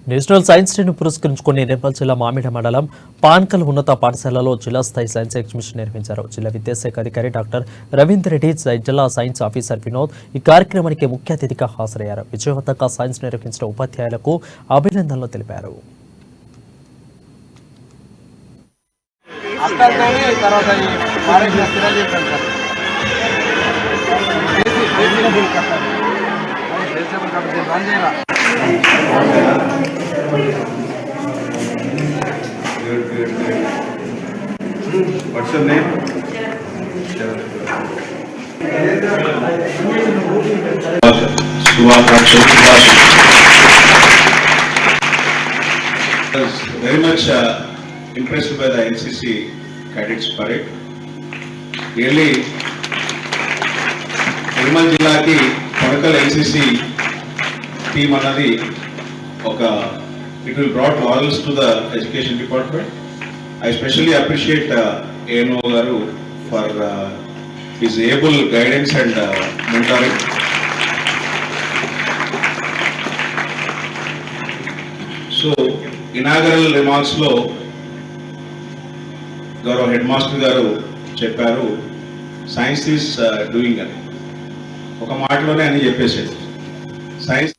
National science డేను పురస్కరించుకుని నేపాల్ జిల్లా మామిడ మండలం పాన్కల్ ఉన్నత పాఠశాలలో జిల్లా స్థాయి సైన్స్ ఎగ్జిబిషన్ నిర్వహించారు. జిల్లా విద్యాశాఖ అధికారి డాక్టర్ రవీందర్ రెడ్డి, జిల్లా సైన్స్ ఆఫీసర్ వినోద్ ఈ కార్యక్రమానికి ముఖ్య అతిథిగా హాజరయ్యారు. విజయవంతంగా సైన్స్ నిర్వహించిన ఉపాధ్యాయులకు అభినందనలు తెలిపారు. What's your name? I was very much impressed by the NCC cadets parade. Really, Nirmal Jilla ki Pankal NCC team anadi it will brought laurels to the education department. I especially appreciate A.N.O. Garu for his able guidance and mentoring. So, inaugural remarks lo Garu Headmaster Garu చెప్పారు, science is doing it. ఒక మాటలోనే అని చెప్పేసి science